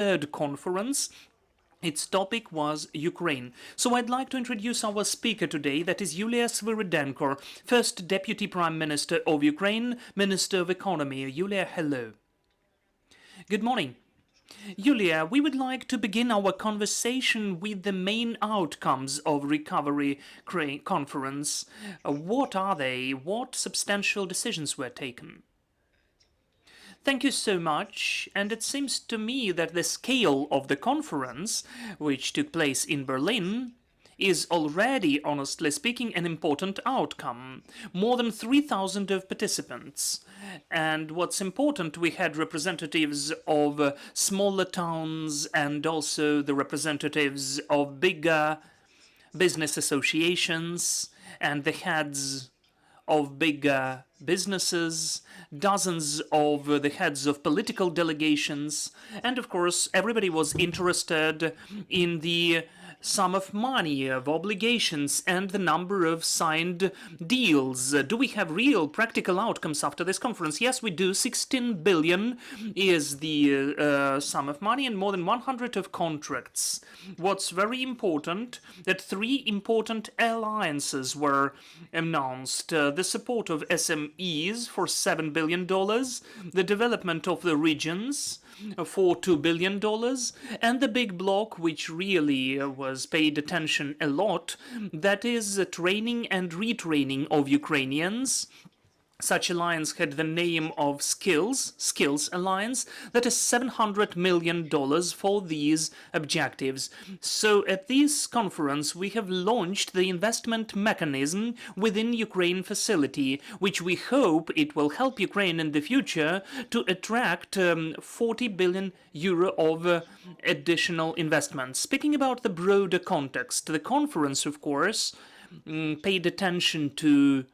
third conference. Its topic was Ukraine. So I'd like to introduce our speaker today, that is Yulia Svyrydenko, first Deputy Prime Minister of Ukraine, Minister of Economy. Yulia, hello. Good morning. Yulia, we would like to begin our conversation with the main outcomes of Recovery Conference. What are they? What substantial decisions were taken? Thank you so much. And it seems to me that the scale of the conference, which took place in Berlin, is already, honestly speaking, an important outcome. More than 3,000 of participants. And what's important, we had representatives of smaller towns and also the representatives of bigger business associations and the heads of bigger businesses, dozens of the heads of political delegations, and of course everybody was interested in the sum of money, of obligations, and the number of signed deals. Do we have real practical outcomes after this conference? Yes, we do. 16 billion is the sum of money and more than 100 of contracts. What's very important, that 3 important alliances were announced. The support of SMEs for $7 billion, the development of the regions for $2 billion, and the big block, which really was paid attention a lot, that is training and retraining of Ukrainians. Such alliance had the name of Skills Alliance, that is $700 million for these objectives. So at this conference we have launched the investment mechanism within Ukraine facility, which we hope it will help Ukraine in the future to attract 40 billion euro of additional investments. Speaking about the broader context, the conference, of course, paid attention to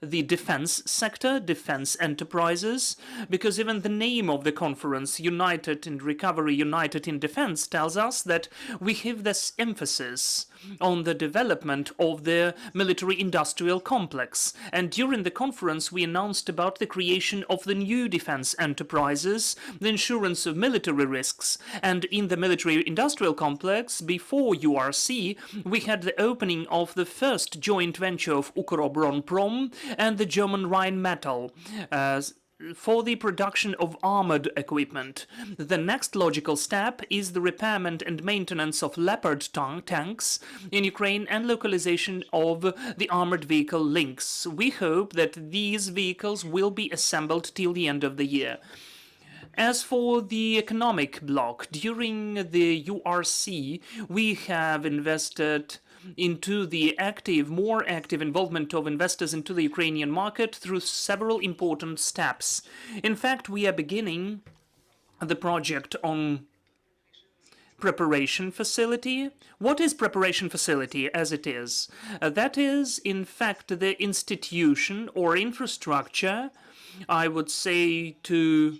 the defense sector, defense enterprises, because even the name of the conference, United in Recovery, United in Defense, tells us that we have this emphasis on the development of the military-industrial complex. And during the conference, we announced about the creation of the new defense enterprises, the insurance of military risks. And in the military-industrial complex, before URC, we had the opening of the first joint venture of Ukroboronprom and the German Rheinmetall for the production of armored equipment. The next logical step is the repairment and maintenance of Leopard tanks in Ukraine and localization of the armored vehicle links. We hope that these vehicles will be assembled till the end of the year. As for the economic bloc, during the URC, we have invested into the more active involvement of investors into the Ukrainian market through several important steps. In fact, we are beginning the project on preparation facility. What is preparation facility as it is? That is, in fact, the institution or infrastructure, I would say, to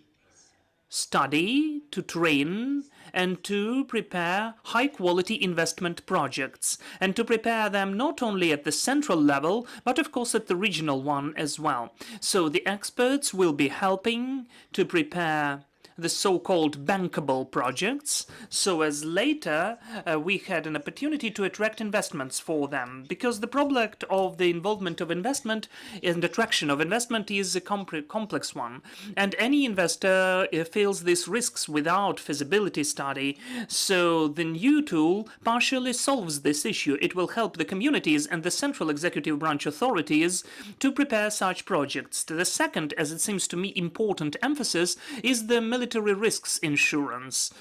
study, to train, and to prepare high-quality investment projects, and to prepare them not only at the central level, but of course at the regional one as well. So the experts will be helping to prepare the so-called bankable projects, so as later we had an opportunity to attract investments for them, because the problem of the involvement of investment and attraction of investment is a complex one, and any investor feels these risks without feasibility study. So the new tool partially solves this issue. It will help the communities and the central executive branch authorities to prepare such projects. The second, as it seems to me, important emphasis is the military risks insurance.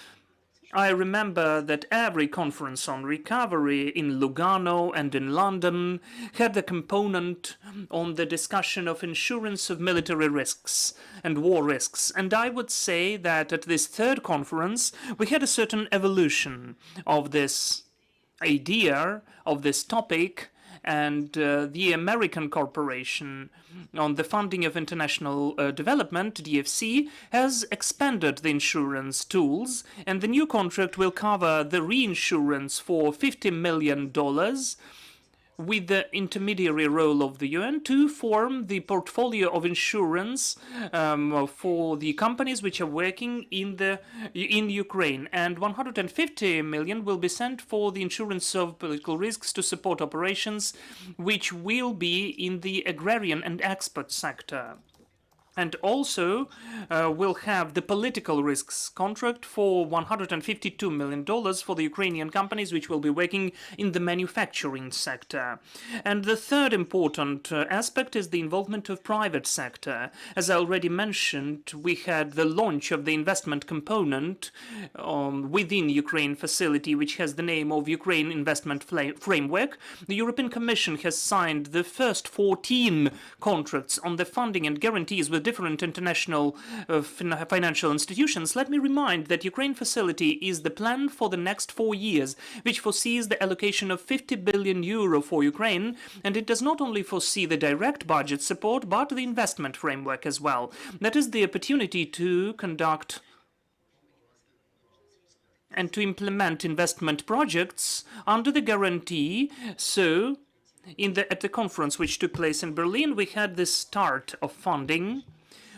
I remember that every conference on recovery in Lugano and in London had the component on the discussion of insurance of military risks and war risks. And I would say that at this third conference, we had a certain evolution of this idea, of this topic, and the American Corporation on the Funding of International Development, DFC, has expanded the insurance tools, and the new contract will cover the reinsurance for $50 million with the intermediary role of the UN to form the portfolio of insurance for the companies which are working in Ukraine, and 150 million will be sent for the insurance of political risks to support operations which will be in the agrarian and export sector. And also we'll have the political risks contract for $152 million for the Ukrainian companies which will be working in the manufacturing sector. And the third important aspect is the involvement of private sector. As I already mentioned, we had the launch of the investment component within Ukraine facility, which has the name of Ukraine Investment Framework. The European Commission has signed the first 14 contracts on the funding and guarantees with different international financial institutions. Let me remind that Ukraine facility is the plan for the next 4 years, which foresees the allocation of 50 billion euro for Ukraine, and it does not only foresee the direct budget support, but the investment framework as well. That is the opportunity to conduct and to implement investment projects under the guarantee. So at the conference which took place in Berlin, we had the start of funding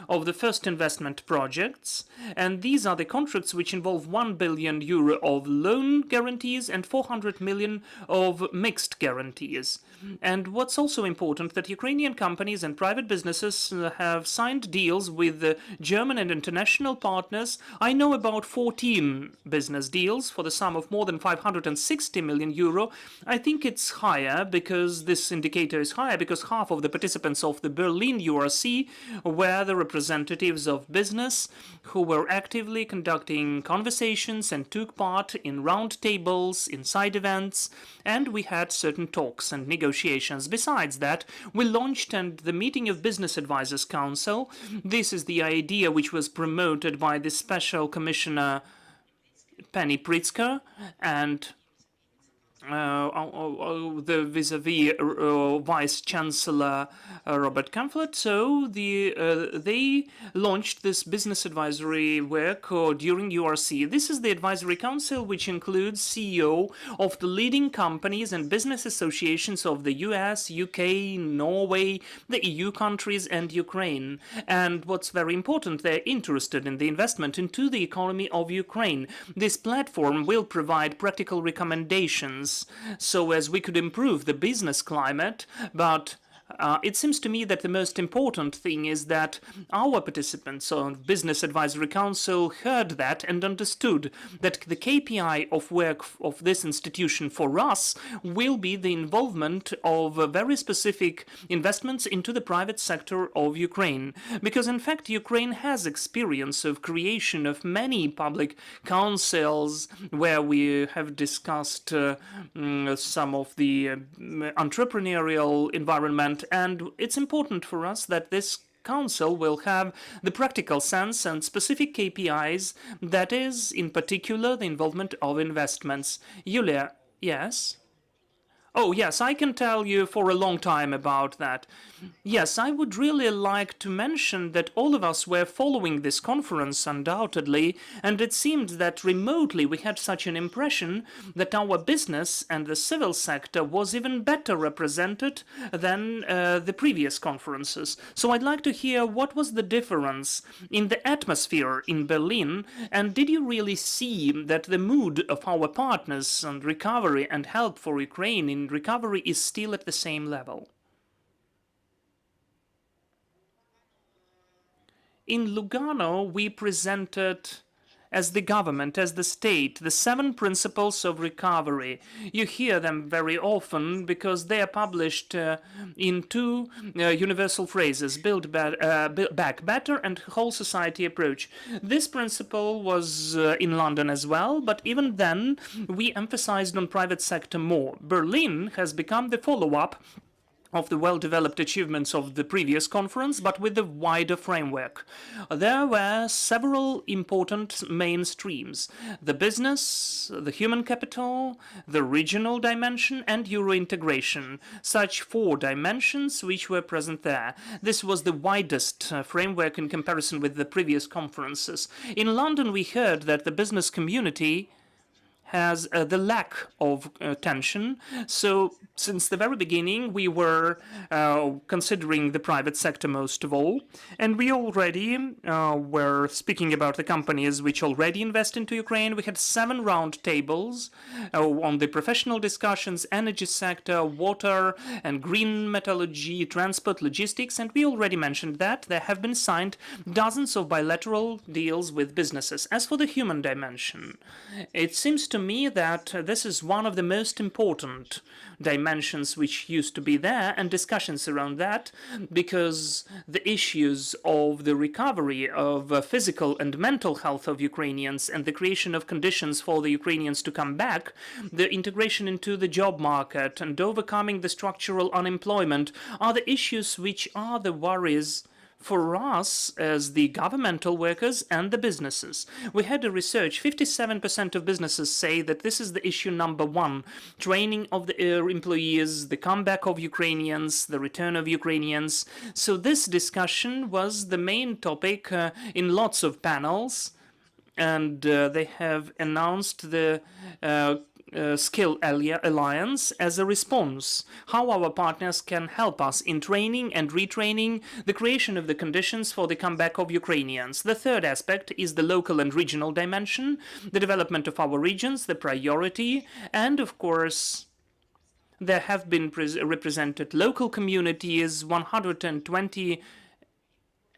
of the first investment projects, and these are the contracts which involve 1 billion euro of loan guarantees and 400 million of mixed guarantees. And what's also important, that Ukrainian companies and private businesses have signed deals with German and international partners. I know about 14 business deals for the sum of more than 560 million euro. I think it's higher because this indicator is higher because half of the participants of the Berlin URC were the representatives of business who were actively conducting conversations and took part in round tables, in side events, and we had certain talks and negotiations. Besides that, we launched the meeting of Business Advisors Council. This is the idea which was promoted by the Special Commissioner Penny Pritzker and the vis-a-vis Vice Chancellor Robert Kamflet. So they launched this business advisory work during URC. This is the advisory council which includes CEO of the leading companies and business associations of the US, UK, Norway, the EU countries, and Ukraine. And what's very important, they're interested in the investment into the economy of Ukraine. This platform will provide practical recommendations so as we could improve the business climate, but it seems to me that the most important thing is that our participants on Business Advisory Council heard that and understood that the KPI of work of this institution for us will be the involvement of very specific investments into the private sector of Ukraine. Because in fact, Ukraine has experience of creation of many public councils where we have discussed some of the entrepreneurial environment. And it's important for us that this council will have the practical sense and specific KPIs, that is, in particular, the involvement of investments. Yulia, yes? Oh, yes, I can tell you for a long time about that. Yes, I would really like to mention that all of us were following this conference, undoubtedly, and it seemed that remotely we had such an impression that our business and the civil sector was even better represented than the previous conferences. So I'd like to hear what was the difference in the atmosphere in Berlin, and did you really see that the mood of our partners on recovery and help for Ukraine in recovery is still at the same level? In Lugano, we presented as the government, as the state, the 7 principles of recovery. You hear them very often because they are published in 2 universal phrases, build back better and whole society approach. This principle was in London as well, but even then we emphasized on private sector more. Berlin has become the follow-up of the well-developed achievements of the previous conference, but with a wider framework. There were several important main streams: the business, the human capital, the regional dimension, and Euro integration. Such 4 dimensions which were present there. This was the widest framework in comparison with the previous conferences. In London, we heard that the business community has the lack of tension. So since the very beginning, we were considering the private sector most of all, and we already were speaking about the companies which already invest into Ukraine. We had 7 round tables on the professional discussions, energy sector, water and green metallurgy, transport, logistics, and we already mentioned that there have been signed dozens of bilateral deals with businesses. As for the human dimension, it seems to me that this is one of the most important dimensions which used to be there, and discussions around that, because the issues of the recovery of physical and mental health of Ukrainians and the creation of conditions for the Ukrainians to come back, the integration into the job market and overcoming the structural unemployment are the issues which are the worries for us as the governmental workers and the businesses. We had a research, 57% of businesses say that this is the issue number 1. Training of the employees, the comeback of Ukrainians, the return of Ukrainians. So this discussion was the main topic in lots of panels, and they have announced the Skill Alliance as a response, how our partners can help us in training and retraining, the creation of the conditions for the comeback of Ukrainians. The third aspect is the local and regional dimension, the development of our regions, the priority, and of course there have been represented local communities, 120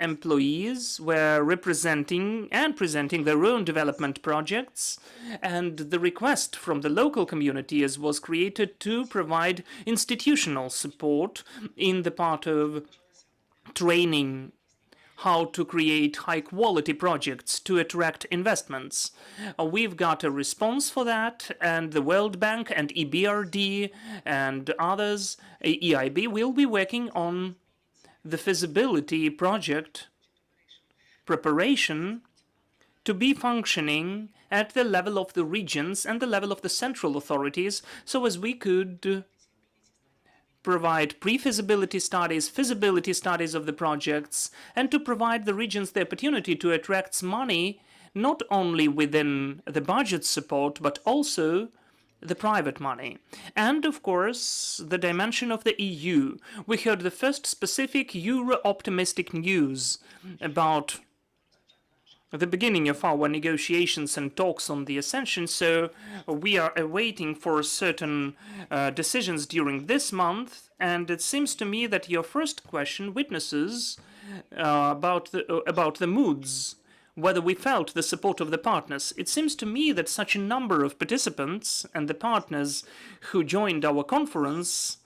employees were representing and presenting their own development projects, and the request from the local communities was created to provide institutional support in the part of training how to create high-quality projects to attract investments. We've got a response for that, and the World Bank and EBRD and others, EIB, will be working on the feasibility project preparation to be functioning at the level of the regions and the level of the central authorities, so as we could provide pre-feasibility studies, feasibility studies of the projects, and to provide the regions the opportunity to attract money not only within the budget support but also the private money. And of course, the dimension of the EU. We heard the first specific Euro-optimistic news about the beginning of our negotiations and talks on the ascension, so we are awaiting for certain decisions during this month, and it seems to me that your first question witnesses about the moods, whether we felt the support of the partners. It seems to me that such a number of participants and the partners who joined our conference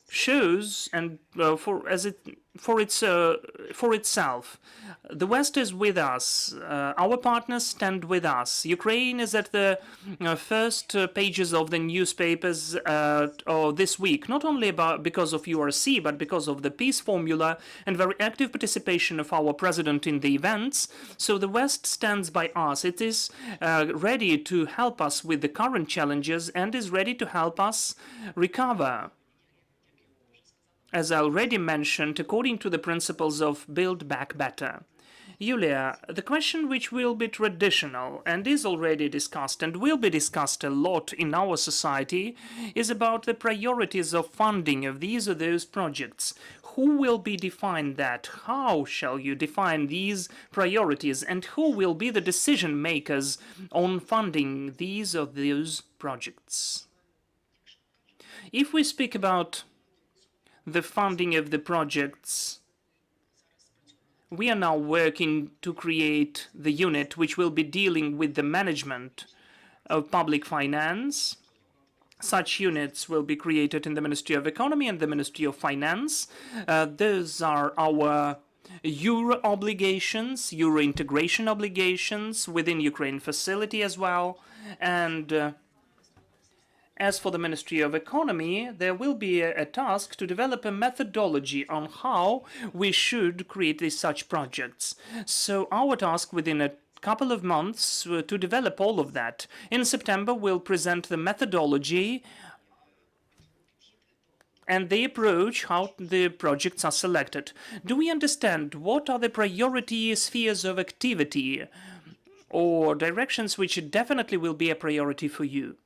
shows, and for itself, the West is with us. Our partners stand with us. Ukraine is at the first pages of the newspapers this week, not only because of URC, but because of the peace formula and very active participation of our president in the events. So the West stands by us. It is ready to help us with the current challenges and is ready to help us recover. As I already mentioned, according to the principles of Build Back Better. Yulia, the question which will be traditional and is already discussed and will be discussed a lot in our society is about the priorities of funding of these or those projects. Who will be defined that? How shall you define these priorities? And who will be the decision makers on funding these or those projects? If we speak about the funding of the projects, we are now working to create the unit which will be dealing with the management of public finance. Such units will be created in the Ministry of Economy and the Ministry of Finance. Those are our Euro obligations, Euro integration obligations within Ukraine facility as well. And as for the Ministry of Economy, there will be a task to develop a methodology on how we should create such projects. So our task within a couple of months to develop all of that. In September, we'll present the methodology and the approach how the projects are selected. Do we understand what are the priority spheres of activity or directions which definitely will be a priority for you?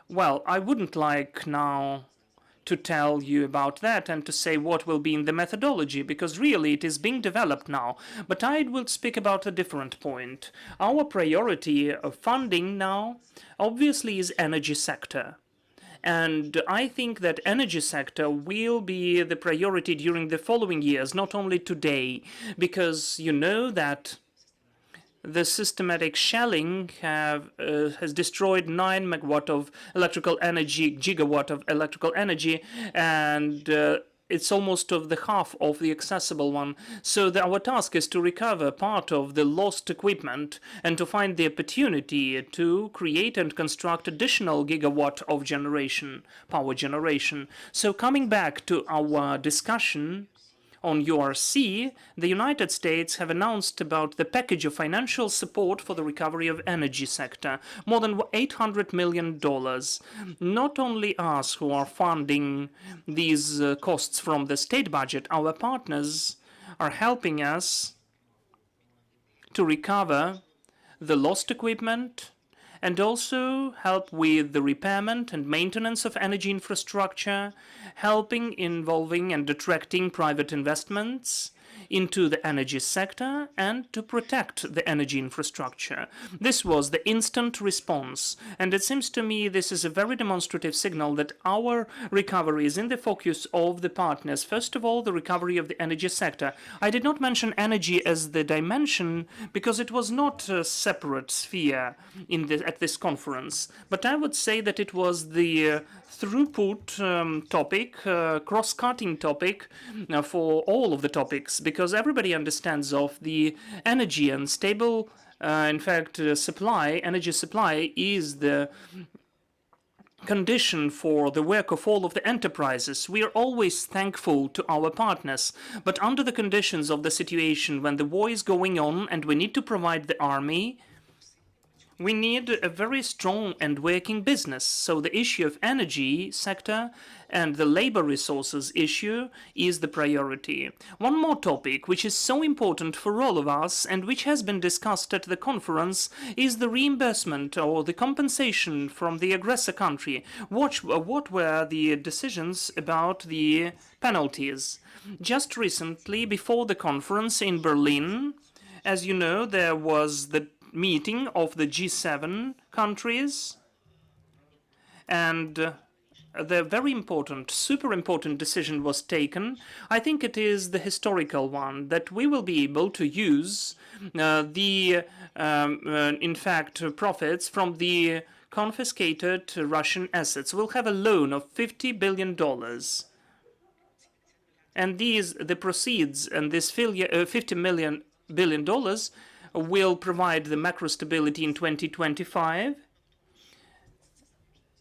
Well, I wouldn't like now to tell you about that and to say what will be in the methodology, because really it is being developed now. But I will speak about a different point. Our priority of funding now obviously is energy sector. And I think that energy sector will be the priority during the following years, not only today, because you know that the systematic shelling has destroyed 9 megawatt of electrical energy, gigawatt of electrical energy, and it's almost of the half of the accessible one. So our task is to recover part of the lost equipment and to find the opportunity to create and construct additional gigawatt of generation, power generation. So coming back to our discussion on URC, the United States have announced about the package of financial support for the recovery of energy sector, more than $800 million. Not only us who are funding these costs from the state budget, our partners are helping us to recover the lost equipment and also help with the repairment and maintenance of energy infrastructure, helping, involving and attracting private investments into the energy sector and to protect the energy infrastructure. This was the instant response, and it seems to me this is a very demonstrative signal that our recovery is in the focus of the partners. First of all, the recovery of the energy sector. I did not mention energy as the dimension because it was not a separate sphere at this conference, but I would say that it was the throughput topic, cross-cutting topic for all of the topics, because everybody understands of the energy and stable, supply, energy supply is the condition for the work of all of the enterprises. We are always thankful to our partners, but under the conditions of the situation when the war is going on and we need to provide the army, we need a very strong and working business. So the issue of energy sector and the labor resources issue is the priority. One more topic which is so important for all of us and which has been discussed at the conference is the reimbursement or the compensation from the aggressor country. What were the decisions about the penalties? Just recently, before the conference in Berlin, as you know, there was the meeting of the G7 countries, and the very important, super important decision was taken. I think it is the historical one that we will be able to use profits from the confiscated Russian assets. We'll have a loan of $50 billion. And the proceeds and this $50 billion will provide the macro stability in 2025.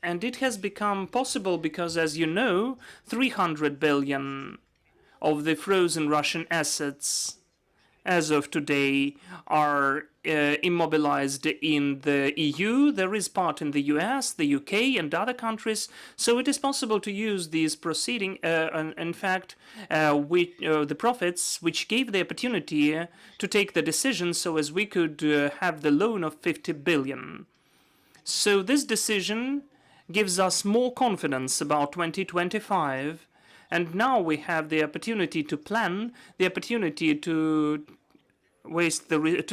And it has become possible because, as you know, 300 billion of the frozen Russian assets as of today are immobilized in the EU. There is part in the US, the UK, and other countries. So it is possible to use these the profits which gave the opportunity to take the decision so as we could have the loan of 50 billion. So this decision gives us more confidence about 2025. And now we have the opportunity to plan, the opportunity to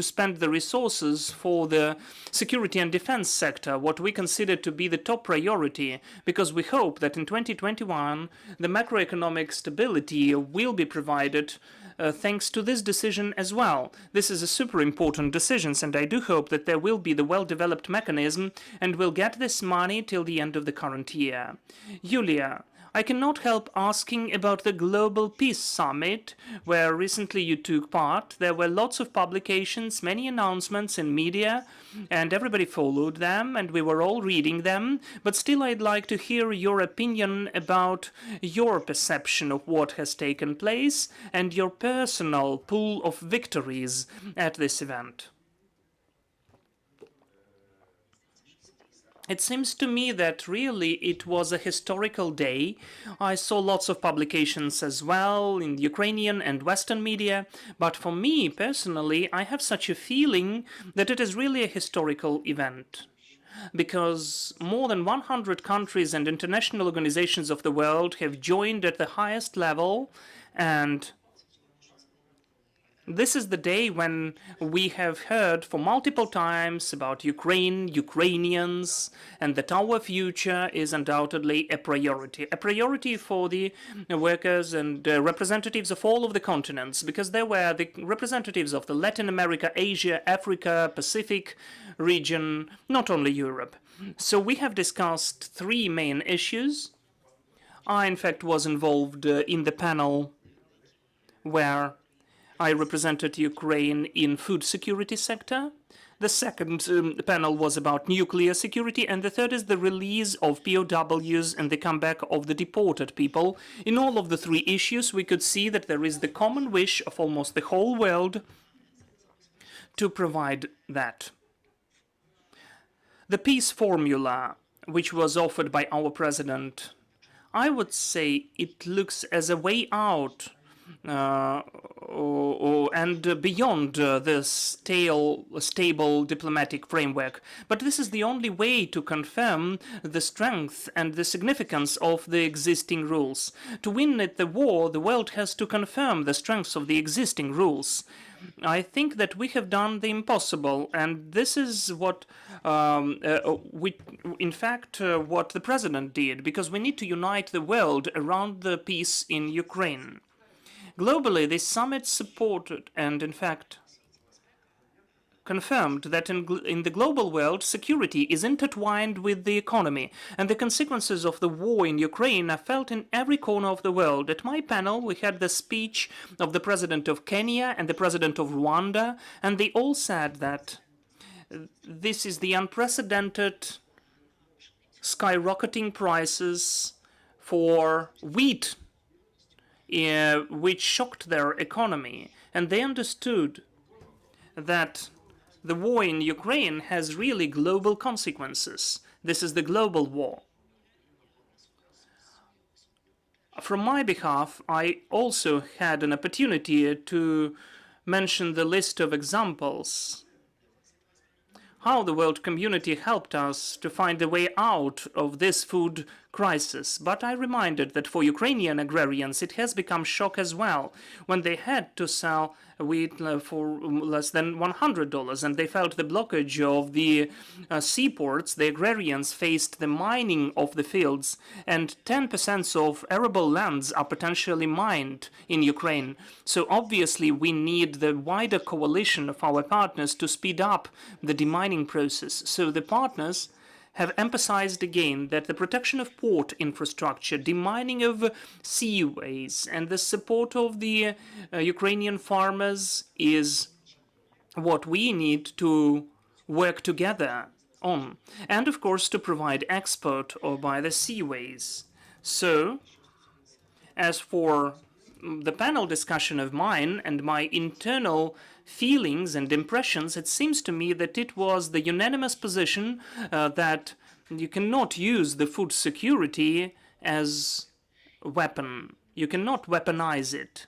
spend the resources for the security and defense sector, what we consider to be the top priority, because we hope that in 2021 the macroeconomic stability will be provided thanks to this decision as well. This is a super important decision, and I do hope that there will be the well-developed mechanism and we'll get this money till the end of the current year. Yulia, I cannot help asking about the Global Peace Summit, where recently you took part. There were lots of publications, many announcements in media, and everybody followed them, and we were all reading them. But still, I'd like to hear your opinion about your perception of what has taken place and your personal pool of victories at this event. It seems to me that really it was a historical day. I saw lots of publications as well in the Ukrainian and Western media, but for me personally, I have such a feeling that it is really a historical event. Because more than 100 countries and international organizations of the world have joined at the highest level, and this is the day when we have heard for multiple times about Ukraine, Ukrainians, and that our future is undoubtedly a priority for the workers and representatives of all of the continents, because they were the representatives of the Latin America, Asia, Africa, Pacific region, not only Europe. So we have discussed three main issues. I, in fact, was involved in the panel where I represented Ukraine in food security sector. The second panel was about nuclear security, and the third is the release of POWs and the comeback of the deported people. In all of the three issues, we could see that there is the common wish of almost the whole world to provide that. The peace formula, which was offered by our president, I would say it looks as a way out and beyond this stable diplomatic framework. But this is the only way to confirm the strength and the significance of the existing rules. To win at the war, the world has to confirm the strengths of the existing rules. I think that we have done the impossible, and this is what, what the president did, because we need to unite the world around the peace in Ukraine. Globally, this summit supported and, in fact, confirmed that in the global world, security is intertwined with the economy, and the consequences of the war in Ukraine are felt in every corner of the world. At my panel, we had the speech of the president of Kenya and the president of Rwanda, and they all said that this is the unprecedented skyrocketing prices for wheat, which shocked their economy, and they understood that the war in Ukraine has really global consequences. This is the global war. From my behalf, I also had an opportunity to mention the list of examples how the world community helped us to find a way out of this food crisis. But I reminded that for Ukrainian agrarians, it has become shock as well when they had to sell wheat for less than $100, and they felt the blockage of the seaports. The agrarians faced the mining of the fields, and 10% of arable lands are potentially mined in Ukraine. So obviously we need the wider coalition of our partners to speed up the demining process. So the partners have emphasized again that the protection of port infrastructure, demining of seaways, and the support of the Ukrainian farmers is what we need to work together on. And of course to provide export or by the seaways. So, as for the panel discussion of mine and my internal feelings and impressions, it seems to me that it was the unanimous position that you cannot use the food security as a weapon. You cannot weaponize it.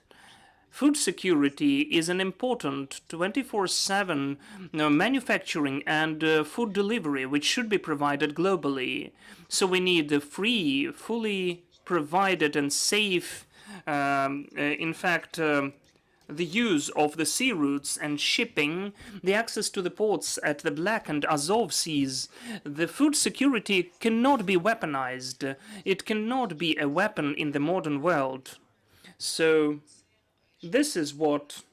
Food security is an important 24/7 manufacturing and food delivery which should be provided globally. So we need a free, fully provided and safe, the use of the sea routes and shipping, the access to the ports at the Black and Azov seas. The food security cannot be weaponized. It cannot be a weapon in the modern world. So this is what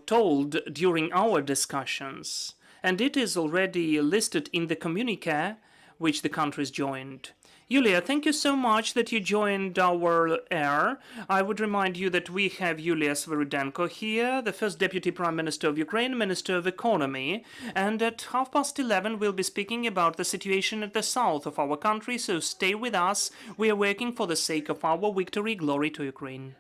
told during our discussions, and it is already listed in the communiqué which the countries joined. Yulia, thank you so much that you joined our air. I would remind you that we have Yulia Svyrydenko here, the first Deputy Prime Minister of Ukraine, Minister of Economy, and at 11:30 we'll be speaking about the situation at the south of our country, so stay with us. We are working for the sake of our victory. Glory to Ukraine.